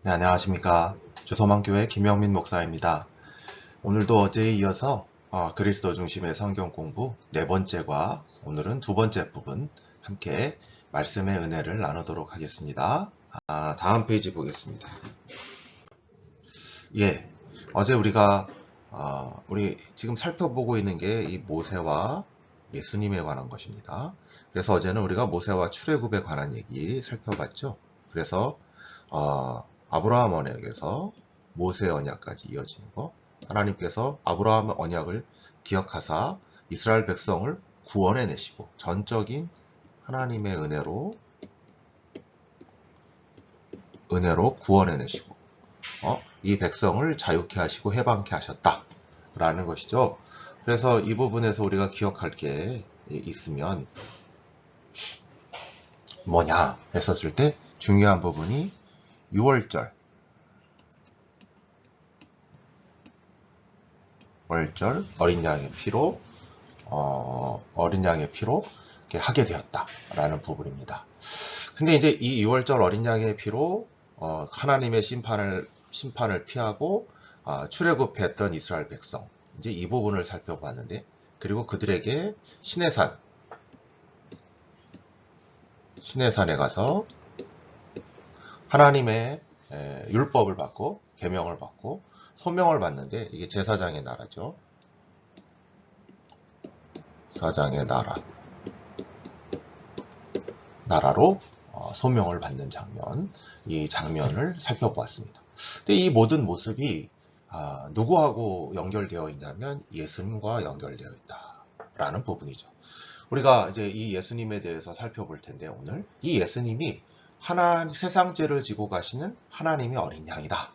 네, 안녕하십니까. 주소만교회 김영민 목사입니다. 오늘도 어제에 이어서 그리스도 중심의 성경 공부 네 번째과 오늘은 두 번째 부분 함께 말씀의 은혜를 나누도록 하겠습니다. 다음 페이지 보겠습니다. 예, 어제 우리 지금 살펴보고 있는 게 이 모세와 예수님에 관한 것입니다. 그래서 어제는 우리가 모세와 출애굽에 관한 얘기 살펴봤죠. 그래서 아브라함 언약에서 모세 언약까지 이어지는 거, 하나님께서 아브라함 언약을 기억하사 이스라엘 백성을 구원해 내시고 전적인 하나님의 은혜로 구원해 내시고 이 백성을 자유케 하시고 해방케 하셨다라는 것이죠. 그래서 이 부분에서 우리가 기억할 게 있으면 뭐냐 했었을 때 중요한 부분이 6월절 어린 양의 피로 이렇게 하게 되었다라는 부분입니다. 근데 이제 이 6월절 어린 양의 피로 하나님의 심판을 피하고 출애굽했던 이스라엘 백성, 이제 이 부분을 살펴봤는데, 그리고 그들에게 시내산에 가서 하나님의 율법을 받고 계명을 받고 소명을 받는데, 이게 제사장의 나라죠. 사장의 나라로 소명을 받는 장면, 이 장면을 살펴보았습니다. 근데 이 모든 모습이 누구하고 연결되어 있냐면 예수님과 연결되어 있다라는 부분이죠. 우리가 이제 이 예수님에 대해서 살펴볼 텐데, 오늘 이 예수님이 세상 죄를 지고 가시는 하나님의 어린 양이다.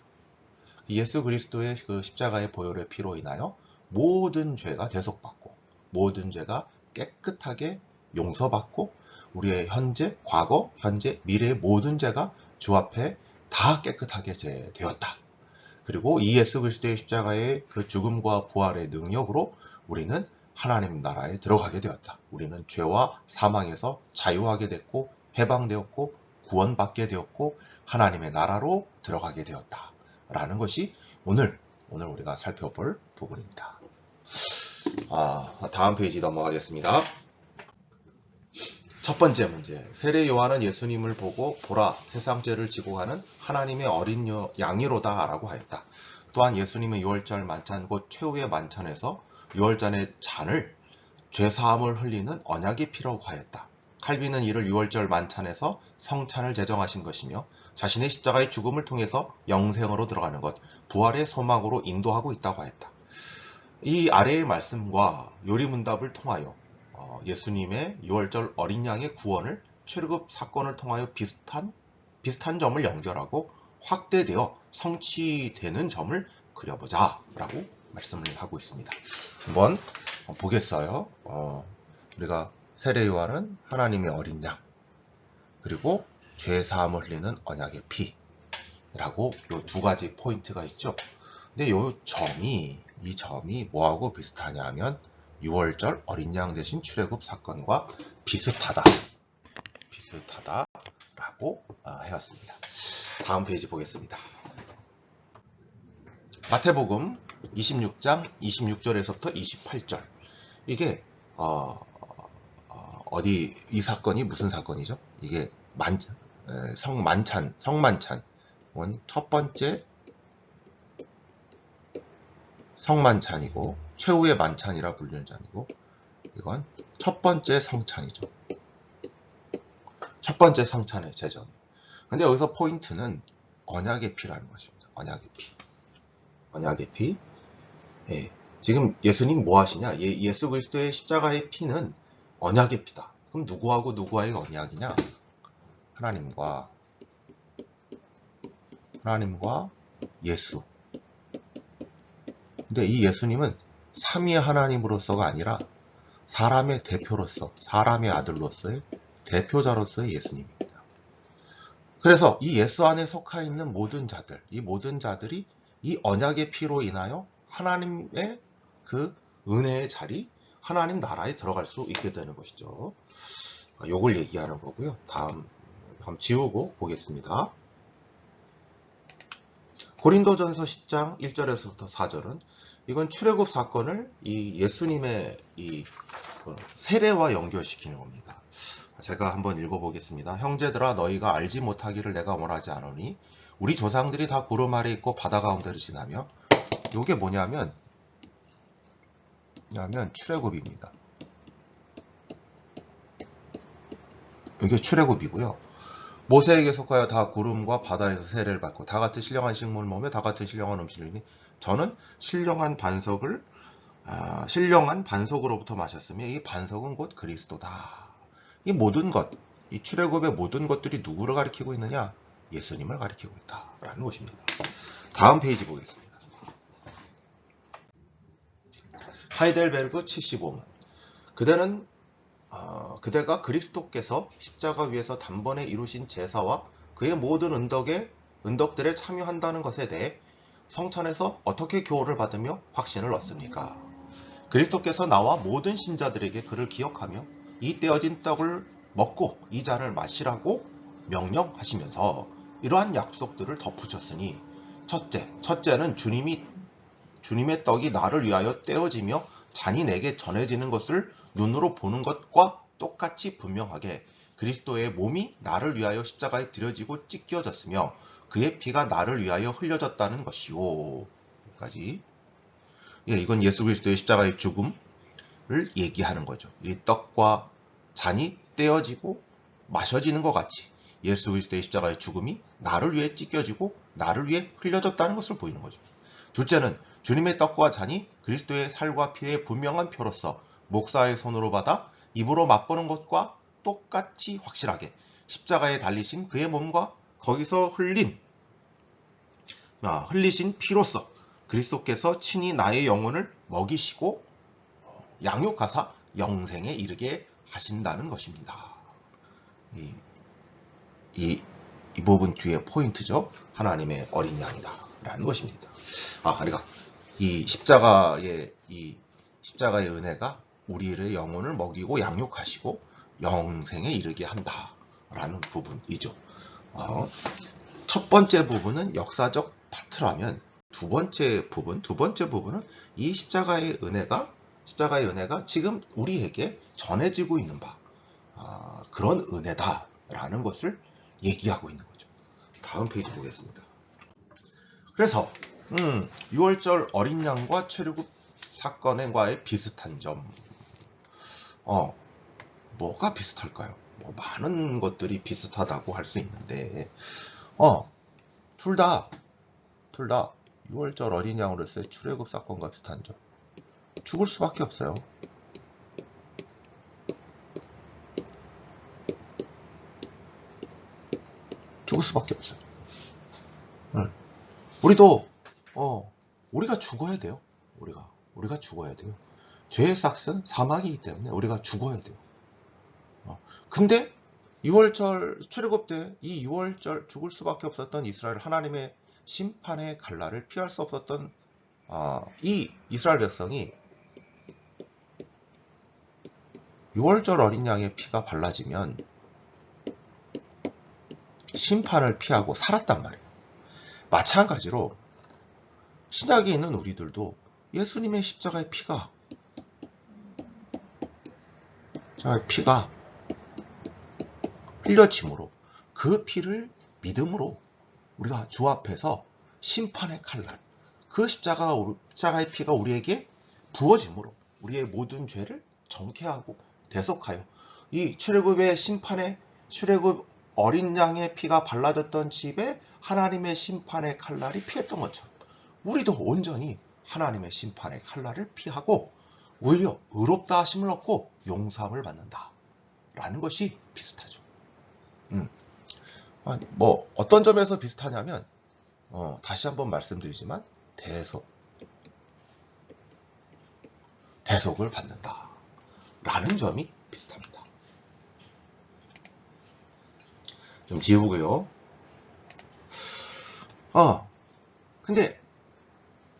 예수 그리스도의 그 십자가의 보혈의 피로 인하여 모든 죄가 대속받고 모든 죄가 깨끗하게 용서받고 우리의 현재, 과거, 현재, 미래의 모든 죄가 주 앞에 다 깨끗하게 되었다. 그리고 이 예수 그리스도의 십자가의 그 죽음과 부활의 능력으로 우리는 하나님 나라에 들어가게 되었다. 우리는 죄와 사망에서 자유하게 됐고 해방되었고 구원받게 되었고 하나님의 나라로 들어가게 되었다. 라는 것이 오늘 우리가 살펴볼 부분입니다. 다음 페이지 넘어가겠습니다. 첫 번째 문제. 세례 요한은 예수님을 보고 보라 세상 죄를 지고 가는 하나님의 어린 양이로다 라고 하였다. 또한 예수님은 6월절 만찬 곧 최후의 만찬에서 6월절의 잔을 죄사함을 흘리는 언약의 피라고 하였다. 칼빈은 이를 6월절 만찬에서 성찬을 제정하신 것이며 자신의 십자가의 죽음을 통해서 영생으로 들어가는 것, 부활의 소망으로 인도하고 있다고 하였다. 이 아래의 말씀과 요리문답을 통하여 예수님의 6월절 어린 양의 구원을 출애굽 사건을 통하여 비슷한 점을 연결하고 확대되어 성취되는 점을 그려보자 라고 말씀을 하고 있습니다. 한번 보겠어요. 우리가 세례 요한은 하나님의 어린 양, 그리고 죄 사함을 흘리는 언약의 피라고 요 두 가지 포인트가 있죠. 근데 이 점이 뭐하고 비슷하냐 하면 6월절 어린 양 대신 출애굽 사건과 비슷하다라고 해왔습니다. 다음 페이지 보겠습니다. 마태복음 26장 26절에서부터 28절. 이게 이 사건이 무슨 사건이죠? 이게 성만찬 첫 번째 성만찬이고 최후의 만찬이라 불리는 잔이고, 이건 첫 번째 성찬이죠. 첫 번째 성찬의 제전. 근데 여기서 포인트는 언약의 피라는 것입니다. 언약의 피. 예. 지금 예수님 뭐 하시냐? 예수 그리스도의 십자가의 피는 언약의 피다. 그럼 누구하고 누구와의 언약이냐? 하나님과 예수. 근데 이 예수님은 삼위의 하나님으로서가 아니라 사람의 대표로서, 사람의 아들로서의 대표자로서의 예수님입니다. 그래서 이 예수 안에 속하 있는 모든 자들이 이 언약의 피로 인하여 하나님의 그 은혜의 자리, 하나님 나라에 들어갈 수 있게 되는 것이죠. 요걸 얘기하는 거고요. 다음 지우고 보겠습니다. 고린도전서 10장 1절에서부터 4절은 이건 출애굽 사건을 이 예수님의 이 세례와 연결시키는 겁니다. 제가 한번 읽어보겠습니다. 형제들아 너희가 알지 못하기를 내가 원하지 않으니 우리 조상들이 다 구름 아래 있고 바다 가운데를 지나며 이게 뭐냐면 출애굽입니다. 이게 출애굽이고요. 모세에게 속하여 다 구름과 바다에서 세례를 받고 다 같이 신령한 식물을 먹으며 다 같이 신령한 음식을 먹으니 저는 신령한 반석으로부터 마셨으며 이 반석은 곧 그리스도다. 이 모든 것, 이 출애굽의 모든 것들이 누구를 가리키고 있느냐? 예수님을 가리키고 있다라는 것입니다. 다음 페이지 보겠습니다. 하이델베르그 75문. 그대가 그리스도께서 십자가 위에서 단번에 이루신 제사와 그의 모든 은덕들에 참여한다는 것에 대해 성찬에서 어떻게 교훈을 받으며 확신을 얻습니까? 그리스도께서 나와 모든 신자들에게 그를 기억하며 이 떼어진 떡을 먹고 이 잔을 마시라고 명령하시면서 이러한 약속들을 덧붙였으니 첫째는 주님의 떡이 나를 위하여 떼어지며 잔이 내게 전해지는 것을 눈으로 보는 것과 똑같이 분명하게 그리스도의 몸이 나를 위하여 십자가에 들여지고 찢겨졌으며 그의 피가 나를 위하여 흘려졌다는 것이요. 여기까지. 이건 예수 그리스도의 십자가의 죽음을 얘기하는 거죠. 이 떡과 잔이 떼어지고 마셔지는 것 같이 예수 그리스도의 십자가의 죽음이 나를 위해 찢겨지고 나를 위해 흘려졌다는 것을 보이는 거죠. 둘째는 주님의 떡과 잔이 그리스도의 살과 피의 분명한 표로서 목사의 손으로 받아 입으로 맛보는 것과 똑같이 확실하게 십자가에 달리신 그의 몸과 거기서 흘리신 피로서 그리스도께서 친히 나의 영혼을 먹이시고 양육하사 영생에 이르게 하신다는 것입니다. 이 부분 뒤에 포인트죠. 하나님의 어린 양이다 라는 것입니다. 그러니까 이 십자가의 은혜가 우리의 영혼을 먹이고 양육하시고 영생에 이르게 한다라는 부분이죠. 첫 번째 부분은 역사적 파트라면 두 번째 부분은 이 십자가의 은혜가 지금 우리에게 전해지고 있는 그런 은혜다라는 것을 얘기하고 있는 거죠. 다음 페이지 보겠습니다. 그래서 6월절 어린 양과 출애굽 사건과의 비슷한 점, 뭐가 비슷할까요? 많은 것들이 비슷하다고 할 수 있는데, 둘 다 6월절 어린 양으로서의 출애굽 사건과 비슷한 점, 죽을 수밖에 없어요. 죽을 수밖에 없어요. 우리가 죽어야 돼요. 우리가 죽어야 돼요. 죄의 삭은 사망이기 때문에 우리가 죽어야 돼요. 근데 6월절 출애굽 때 이 6월절 죽을 수밖에 없었던 이스라엘 하나님의 심판의 갈날을 피할 수 없었던 이 이스라엘 백성이 6월절 어린 양의 피가 발라지면 심판을 피하고 살았단 말이에요. 마찬가지로 신약에 있는 우리들도 예수님의 십자가의 피가 흘려짐으로 그 피를 믿음으로 우리가 주 앞에서 심판의 칼날, 그 십자가의 피가 우리에게 부어짐으로 우리의 모든 죄를 정케하고 대속하여 이 출애굽의 출애굽 어린 양의 피가 발라졌던 집에 하나님의 심판의 칼날이 피했던 것처럼 우리도 온전히 하나님의 심판의 칼날을 피하고 오히려 의롭다 하심을 얻고 용서함을 받는다 라는 것이 비슷하죠. 어떤 점에서 비슷하냐면 다시 한번 말씀드리지만 대속을 받는다 라는 점이 비슷합니다. 좀 지우고요. 근데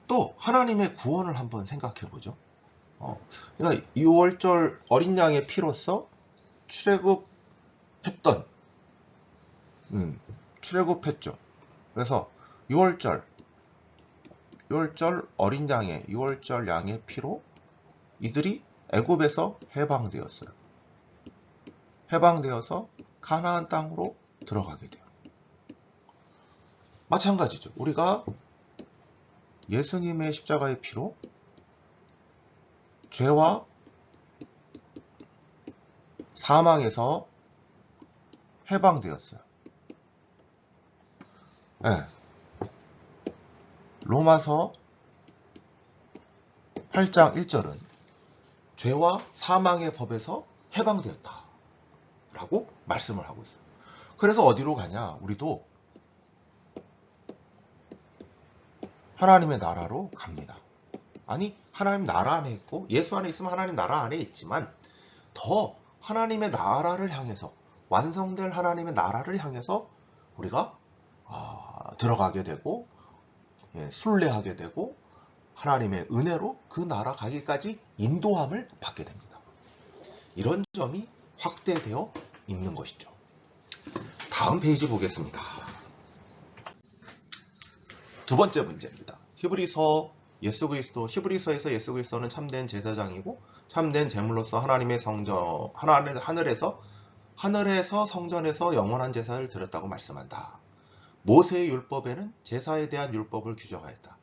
또 하나님의 구원을 한번 생각해 보죠. 그러니까 6월절 어린 양의 피로서 출애굽했죠. 그래서 6월절 유월절 어린 양의 유월절 양의 피로 이들이 애굽에서 해방되었어요. 해방되어서 가나안 땅으로 들어가게 돼요. 마찬가지죠. 우리가 예수님의 십자가의 피로 죄와 사망에서 해방되었어요. 네. 로마서 8장 1절은 죄와 사망의 법에서 해방되었다 라고 말씀을 하고 있어요. 그래서 어디로 가냐? 우리도 하나님의 나라로 갑니다. 아니, 하나님 나라 안에 있고 예수 안에 있으면 하나님 나라 안에 있지만 더 하나님의 나라를 향해서, 완성될 하나님의 나라를 향해서 우리가 들어가게 되고 순례하게 되고 하나님의 은혜로 그 나라 가기까지 인도함을 받게 됩니다. 이런 점이 확대되어 있는 것이죠. 다음 페이지 보겠습니다. 두 번째 문제입니다. 히브리서에서 예수 그리스도는 참된 제사장이고 참된 제물로서 하나님의 성전, 하늘에서 성전에서 영원한 제사를 드렸다고 말씀한다. 모세의 율법에는 제사에 대한 율법을 규정하였다.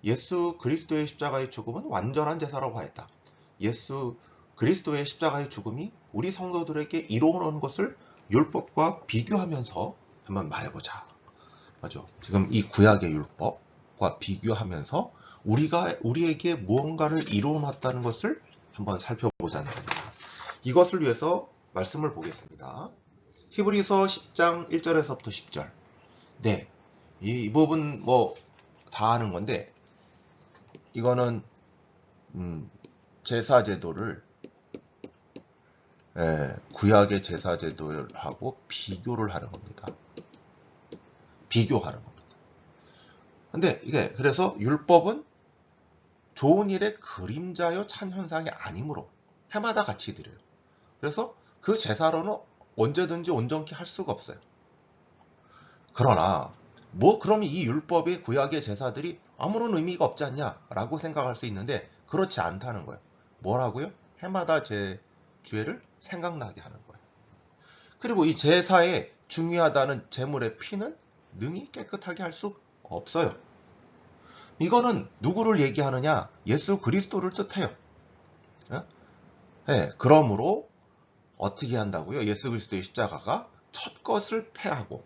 예수 그리스도의 십자가의 죽음은 완전한 제사라고 하였다. 예수 그리스도의 십자가의 죽음이 우리 성도들에게 이루어놓은 것을 율법과 비교하면서 한번 말해보자. 맞죠? 지금 이 구약의 율법과 비교하면서 우리에게 무언가를 이루어놨다는 것을 한번 살펴보자는 겁니다. 이것을 위해서 말씀을 보겠습니다. 히브리서 10장 1절에서부터 10절. 네, 이 부분 다 아는 건데 이거는 제사제도를 구약의 제사제도하고 비교를 하는 겁니다. 비교하는 겁니다. 근데 이게 그래서 율법은 좋은 일의 그림자요 찬 현상이 아니므로 해마다 같이 드려요. 그래서 그 제사로는 언제든지 온전케 할 수가 없어요. 그러나 그럼 이 율법의 구약의 제사들이 아무런 의미가 없지 않냐라고 생각할 수 있는데 그렇지 않다는 거예요. 뭐라고요? 해마다 제 죄를 생각나게 하는 거예요. 그리고 이 제사에 중요하다는 제물의 피는 능히 깨끗하게 할 수 없어요. 이거는 누구를 얘기하느냐? 예수 그리스도를 뜻해요. 네, 그러므로 어떻게 한다고요? 예수 그리스도의 십자가가 첫 것을 패하고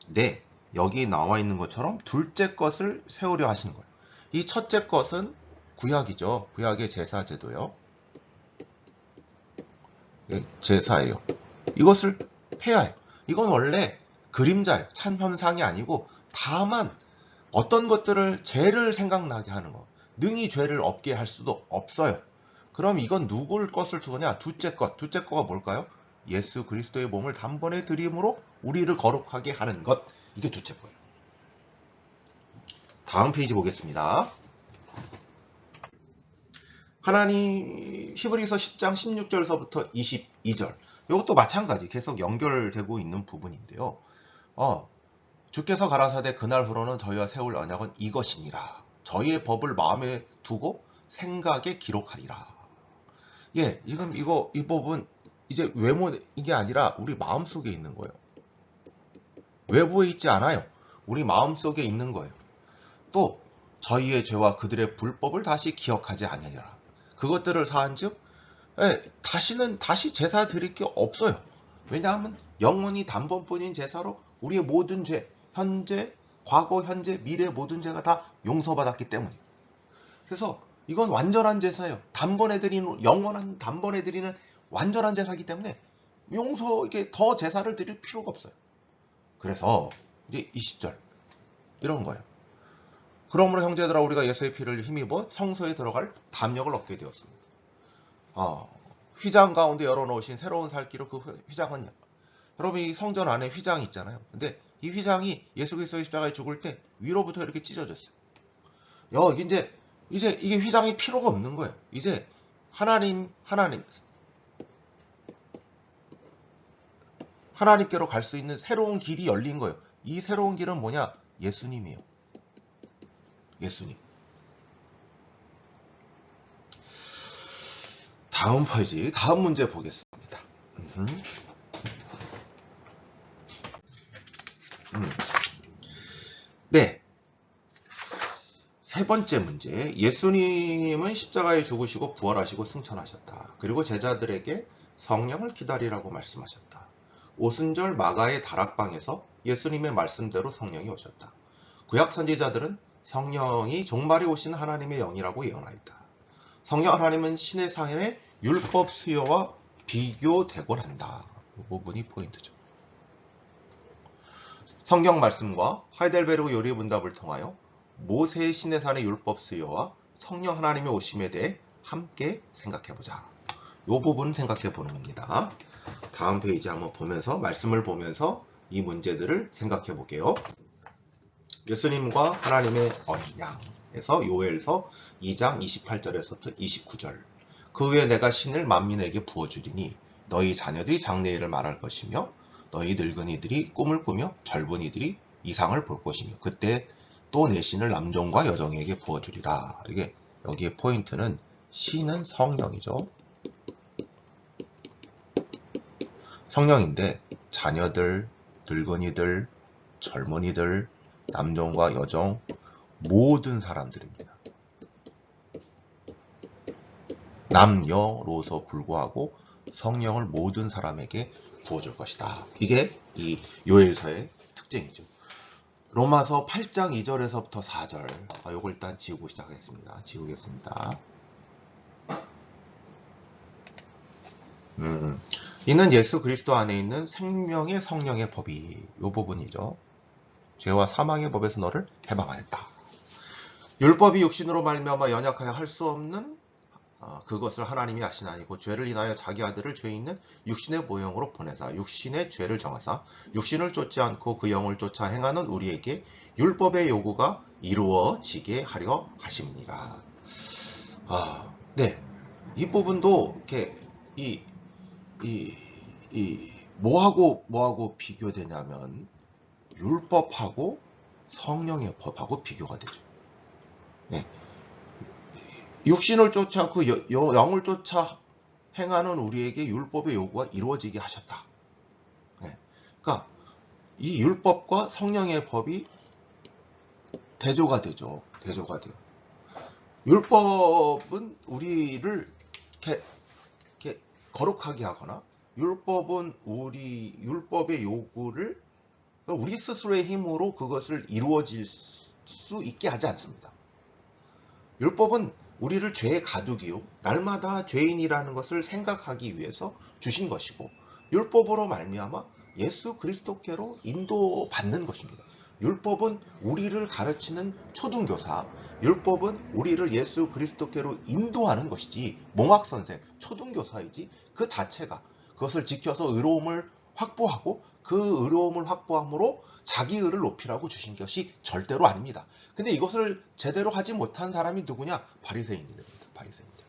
네, 여기 나와 있는 것처럼 둘째 것을 세우려 하시는 거예요. 이 첫째 것은 구약이죠. 구약의 제사제도요. 제사예요. 이것을 패하여. 이건 원래 그림자예요. 참 현상이 아니고 다만 어떤 것들을 죄를 생각나게 하는 거. 능히 죄를 없게 할 수도 없어요. 그럼 이건 누굴 것을 두느냐? 둘째 것. 둘째 거가 뭘까요? 예수 그리스도의 몸을 단번에 드림으로 우리를 거룩하게 하는 것. 이게 둘째 거예요. 다음 페이지 보겠습니다. 하나님 히브리서 10장 16절서부터 22절. 이것도 마찬가지 계속 연결되고 있는 부분인데요. 주께서 가라사대 그날 후로는 저희와 세울 언약은 이것이니라. 저희의 법을 마음에 두고 생각에 기록하리라. 예, 지금 이 법은 이제 이게 아니라 우리 마음속에 있는 거예요. 외부에 있지 않아요. 우리 마음속에 있는 거예요. 또 저희의 죄와 그들의 불법을 다시 기억하지 아니하리라. 그것들을 사한즉 다시 제사 드릴 게 없어요. 왜냐하면 영원히 단번뿐인 제사로 우리의 모든 죄, 과거, 현재, 미래 모든 죄가 다 용서받았기 때문이에요. 그래서 이건 완전한 제사예요. 영원한 단번에 드리는 완전한 제사이기 때문에 이게 더 제사를 드릴 필요가 없어요. 그래서 이제 20절 이런 거예요. 그러므로 형제들아 우리가 예수의 피를 힘입어 성소에 들어갈 담력을 얻게 되었습니다. 휘장 가운데 열어놓으신 새로운 살기로 그 휘장은 여러분 이 성전 안에 휘장이 있잖아요. 근데 이 휘장이 예수 그리스도의 십자가에 죽을 때 위로부터 이렇게 찢어졌어요. 이제 이게 휘장이 필요가 없는 거예요. 이제 하나님께로 갈 수 있는 새로운 길이 열린 거예요. 이 새로운 길은 뭐냐? 예수님이에요. 예수님. 다음 페이지, 다음 문제 보겠습니다. 네. 세 번째 문제. 예수님은 십자가에 죽으시고 부활하시고 승천하셨다. 그리고 제자들에게 성령을 기다리라고 말씀하셨다. 오순절 마가의 다락방에서 예수님의 말씀대로 성령이 오셨다. 구약 선지자들은 성령이 종말에 오신 하나님의 영이라고 예언하였다. 성령 하나님은 신의 상의 율법 수요와 비교되곤 한다. 이 부분이 포인트죠. 성경 말씀과 하이델베르그 요리문답을 통하여 모세의 신의 산의 율법 수요와 성령 하나님의 오심에 대해 함께 생각해보자. 이 부분 생각해보는 겁니다. 다음 페이지 한번 보면서 말씀을 보면서 이 문제들을 생각해볼게요. 예수님과 하나님의 어린 양에서 요엘서 2장 28절에서부터 29절. 그 후에 내가 신을 만민에게 부어주리니 너희 자녀들이 장래일을 말할 것이며 너희 늙은이들이 꿈을 꾸며 젊은이들이 이상을 볼 것이며 그때 또 내 신을 남종과 여종에게 부어주리라. 이게 여기에 포인트는 신은 성령이죠. 성령인데 자녀들, 늙은이들, 젊은이들, 남종과 여종 모든 사람들입니다. 남녀로서 불구하고 성령을 모든 사람에게 부어줄 것이다. 이게 이 요엘서의 특징이죠. 로마서 8장 2절에서부터 4절. 요걸 일단 지우고 시작하겠습니다. 지우겠습니다. 이는 예수 그리스도 안에 있는 생명의 성령의 법이 이 부분이죠. 죄와 사망의 법에서 너를 해방하였다. 율법이 육신으로 말미암아 연약하여 할 수 없는 그것을 하나님이 하시나니고 죄를 인하여 자기 아들을 죄 있는 육신의 모형으로 보내사 육신의 죄를 정하사 육신을 쫓지 않고 그 영을 쫓아 행하는 우리에게 율법의 요구가 이루어지게 하려 하심이니라. 네, 이 부분도 이렇게 뭐하고 비교되냐면 율법하고 성령의 법하고 비교가 되죠. 네. 육신을 쫓지 않고 영을 쫓아 행하는 우리에게 율법의 요구가 이루어지게 하셨다. 네. 그러니까 이 율법과 성령의 법이 대조가 되죠. 대조가 돼요. 율법은 우리를 이렇게 거룩하게 하거나 율법은 율법의 요구를 우리 스스로의 힘으로 그것을 이루어질 수 있게 하지 않습니다. 율법은 우리를 죄의 가두기요 날마다 죄인이라는 것을 생각하기 위해서 주신 것이고 율법으로 말미암아 예수 그리스도께로 인도받는 것입니다. 율법은 우리를 가르치는 초등교사, 율법은 우리를 예수 그리스도께로 인도하는 것이지 몽학선생, 초등교사이지 그 자체가 그것을 지켜서 의로움을 확보하고 그 의로움을 확보함으로 자기 의를 높이라고 주신 것이 절대로 아닙니다. 근데 이것을 제대로 하지 못한 사람이 누구냐? 바리새인들입니다. 바리새인들.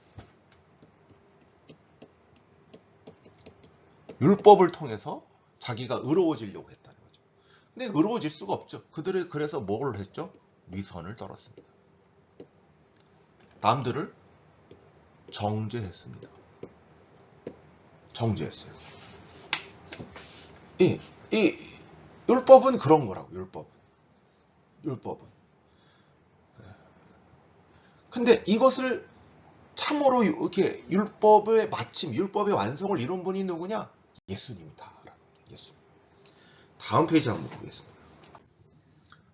율법을 통해서 자기가 의로워지려고 했다는 거죠. 근데 의로워질 수가 없죠. 그들이 그래서 뭘 했죠? 위선을 떨었습니다. 남들을 정죄했습니다. 정죄했어요. 이 율법은 그런 거라고. 율법은. 근데 이것을 참으로 이렇게 율법의 마침, 율법의 완성을 이룬 분이 누구냐? 예수님이다. 예수님. 다음 페이지 한번 보겠습니다.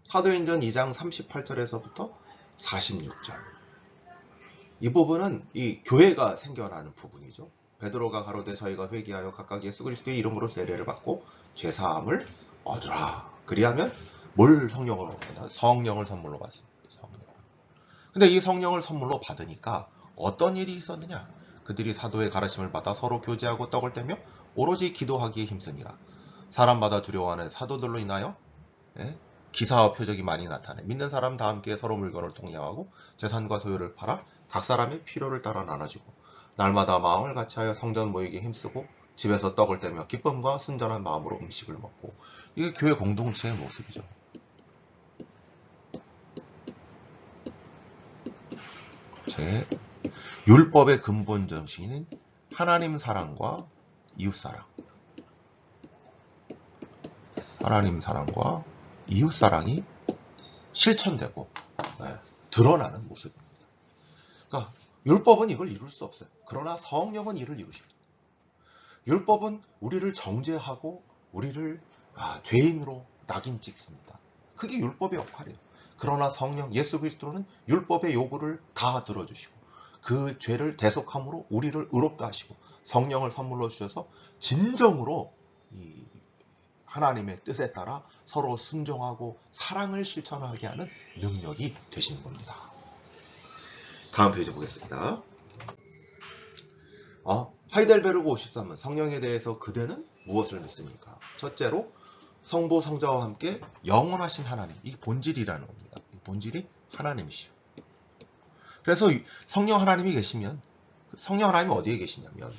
사도행전 2장 38절에서부터 46절. 이 부분은 이 교회가 생겨나는 부분이죠. 베드로가 가로되 저희가 회개하여 각각 예수 그리스도의 이름으로 세례를 받고 죄사함을 얻으라. 그리하면 뭘 성령으로 받나? 성령을 선물로 받습니다. 성령. 근데 이 성령을 선물로 받으니까 어떤 일이 있었느냐? 그들이 사도의 가르침을 받아 서로 교제하고 떡을 떼며 오로지 기도하기에 힘쓰니라. 사람마다 두려워하는 사도들로 인하여 기사와 표적이 많이 나타내 믿는 사람 다 함께 서로 물건을 통용하고 재산과 소유를 팔아 각 사람의 필요를 따라 나눠주고 날마다 마음을 같이하여 성전 모이기에 힘쓰고 집에서 떡을 떼며 기쁨과 순전한 마음으로 음식을 먹고. 이게 교회 공동체의 모습이죠. 네. 율법의 근본 정신인 하나님 사랑과 이웃 사랑. 하나님 사랑과 이웃 사랑이 실천되고 드러나는 모습입니다. 그러니까 율법은 이걸 이룰 수 없어요. 그러나 성령은 이를 이루십니다. 율법은 우리를 정죄하고 우리를 죄인으로 낙인 찍습니다. 그게 율법의 역할이에요. 그러나 성령 예수 그리스도는 율법의 요구를 다 들어주시고 그 죄를 대속함으로 우리를 의롭다 하시고 성령을 선물로 주셔서 진정으로 이 하나님의 뜻에 따라 서로 순종하고 사랑을 실천하게 하는 능력이 되시는 겁니다. 다음 페이지 보겠습니다. 하이델베르그 53은 성령에 대해서 그대는 무엇을 믿습니까? 첫째로 성부 성자와 함께 영원하신 하나님, 이 본질이라는 겁니다. 이 본질이 하나님이시요. 그래서 성령 하나님이 계시면 성령 하나님이 어디에 계시냐면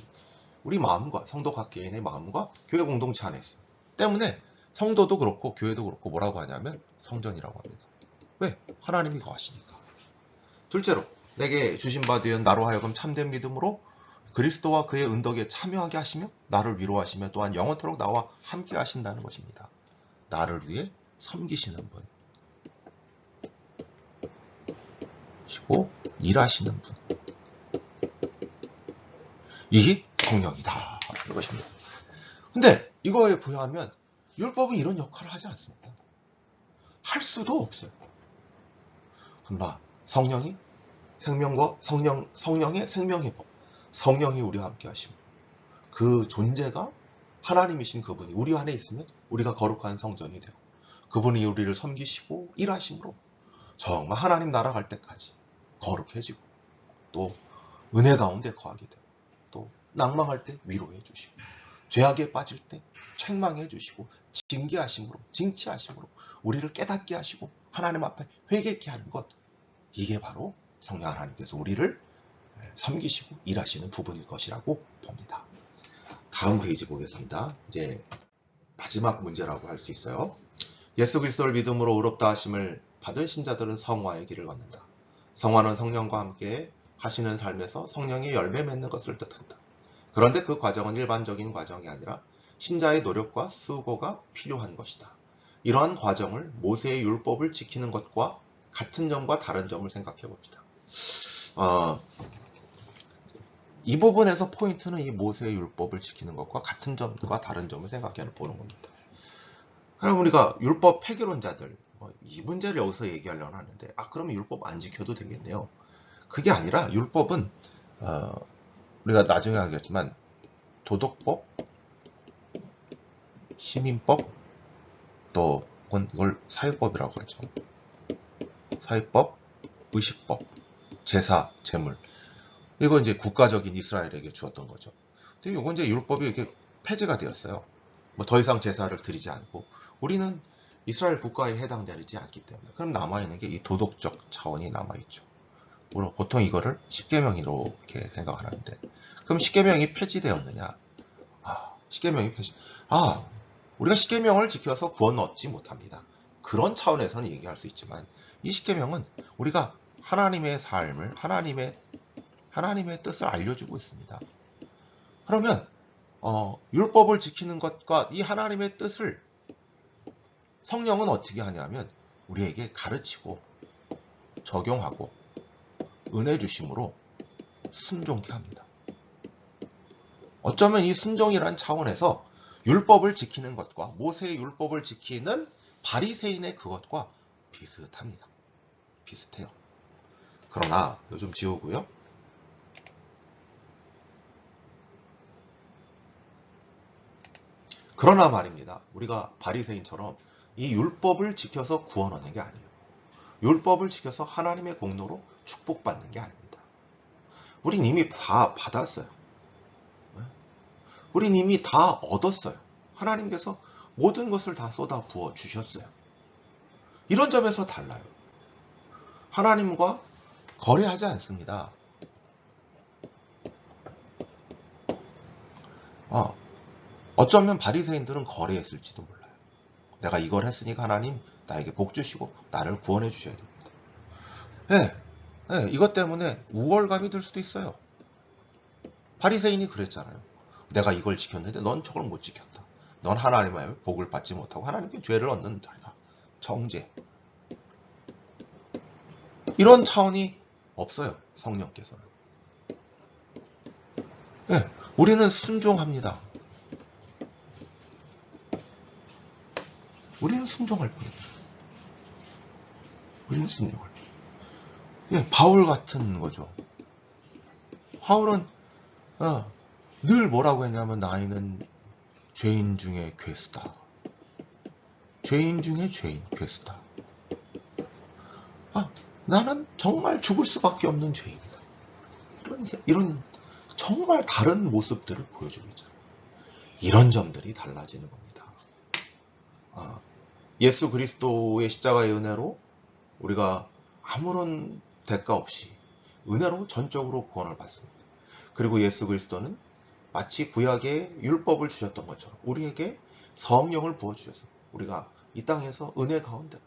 우리 마음과 성도 각 개인의 마음과 교회 공동체 안에 있어요. 때문에 성도도 그렇고 교회도 그렇고 뭐라고 하냐면 성전이라고 합니다. 왜? 하나님이 거하시니까. 둘째로 내게 주신 바 되어 나로 하여금 참된 믿음으로 그리스도와 그의 은덕에 참여하게 하시며 나를 위로하시며 또한 영원토록 나와 함께 하신다는 것입니다. 나를 위해 섬기시는 분 그리고 일하시는 분, 이게 성령이다 이런 것입니다. 근데 이거에 부여하면 율법은 이런 역할을 하지 않습니다. 할 수도 없어요. 그러나 성령이 생명과 성령의 생명의 법, 성령이 우리와 함께 하시고 그 존재가 하나님이신 그분이 우리 안에 있으면 우리가 거룩한 성전이 되고 그분이 우리를 섬기시고 일하심으로 정말 하나님 나라 갈 때까지 거룩해지고 또 은혜 가운데 거하게 되고 또 낭망할 때 위로해 주시고 죄악에 빠질 때 책망해 주시고 징계하심으로 징치하심으로 우리를 깨닫게 하시고 하나님 앞에 회개케 하는 것, 이게 바로 성령 하나님께서 우리를 섬기시고 일하시는 부분일 것이라고 봅니다. 다음 페이지 보겠습니다. 이제 마지막 문제라고 할 수 있어요. 예수 그리스도를 믿음으로 의롭다 하심을 받은 신자들은 성화의 길을 걷는다. 성화는 성령과 함께 하시는 삶에서 성령의 열매 맺는 것을 뜻한다. 그런데 그 과정은 일반적인 과정이 아니라 신자의 노력과 수고가 필요한 것이다. 이러한 과정을 모세의 율법을 지키는 것과 같은 점과 다른 점을 생각해 봅시다. 이 부분에서 포인트는 이 모세의 율법을 지키는 것과 같은 점과 다른 점을 생각해 보는 겁니다. 그럼 우리가 율법 폐기론자들 이 문제를 여기서 얘기하려고 하는데 그러면 율법 안 지켜도 되겠네요. 그게 아니라 율법은 우리가 나중에 하겠지만 도덕법, 시민법, 또 이걸 사회법이라고 하죠. 사회법, 의식법, 제사, 제물, 이거 이제 국가적인 이스라엘에게 주었던 거죠. 근데 이건 이제 율법이 이렇게 폐지가 되었어요. 더 이상 제사를 드리지 않고 우리는 이스라엘 국가에 해당되지 않기 때문에 그럼 남아있는 게 이 도덕적 차원이 남아있죠. 보통 이거를 십계명으로 이렇게 생각하는데 그럼 십계명이 폐지되었느냐? 십계명이 폐지. 우리가 십계명을 지켜서 구원 얻지 못합니다. 그런 차원에서는 얘기할 수 있지만 이 십계명은 우리가 하나님의 삶을 하나님의 뜻을 알려주고 있습니다. 그러면 율법을 지키는 것과 이 하나님의 뜻을 성령은 어떻게 하냐면 우리에게 가르치고 적용하고 은혜 주심으로 순종케 합니다. 어쩌면 이 순종이란 차원에서 율법을 지키는 것과 모세의 율법을 지키는 바리새인의 그것과 비슷합니다. 비슷해요. 그러나 이거 좀 지우고요. 그러나 말입니다. 우리가 바리새인처럼 이 율법을 지켜서 구원 얻는 게 아니에요. 율법을 지켜서 하나님의 공로로 축복받는 게 아닙니다. 우린 이미 다 받았어요. 우린 이미 다 얻었어요. 하나님께서 모든 것을 다 쏟아 부어 주셨어요. 이런 점에서 달라요. 하나님과 거래하지 않습니다. 어쩌면 바리새인들은 거래했을지도 몰라요. 내가 이걸 했으니까 하나님 나에게 복 주시고 나를 구원해 주셔야 됩니다. 네, 네, 이것 때문에 우월감이 들 수도 있어요. 바리새인이 그랬잖아요. 내가 이걸 지켰는데 넌 저걸 못 지켰다. 넌 하나님의 복을 받지 못하고 하나님께 죄를 얻는 자이다. 정죄. 이런 차원이 없어요. 성령께서는. 네, 우리는 순종합니다. 우리는 순종할 뿐입니다. 우리는 순종할 뿐. 예, 바울 같은 거죠. 바울은 늘 뭐라고 했냐면 나이는 죄인 중에 괴수다. 죄인 중에 죄인, 괴수다. 나는 정말 죽을 수밖에 없는 죄인이다. 이런 정말 다른 모습들을 보여주고 있잖아요. 이런 점들이 달라지는 겁니다. 예수 그리스도의 십자가의 은혜로 우리가 아무런 대가 없이 은혜로 전적으로 구원을 받습니다. 그리고 예수 그리스도는 마치 구약의 율법을 주셨던 것처럼 우리에게 성령을 부어주셔서 우리가 이 땅에서 은혜 가운데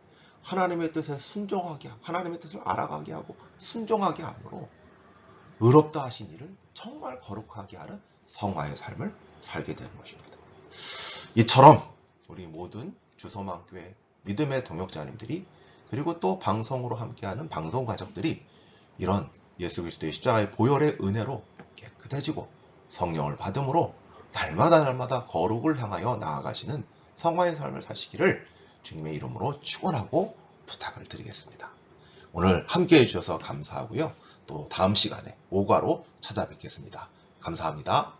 하나님의 뜻에 순종하게 하고 하나님의 뜻을 알아가게 하고 순종하게 함으로 의롭다 하신 이를 정말 거룩하게 하는 성화의 삶을 살게 되는 것입니다. 이처럼 우리 모든 주소망교회 믿음의 동역자님들이 그리고 또 방송으로 함께하는 방송 가족들이 이런 예수 그리스도의 십자가의 보혈의 은혜로 깨끗해지고 성령을 받음으로 날마다 거룩을 향하여 나아가시는 성화의 삶을 사시기를 주님의 이름으로 축원하고 부탁을 드리겠습니다. 오늘 함께해 주셔서 감사하고요. 또 다음 시간에 5과로 찾아뵙겠습니다. 감사합니다.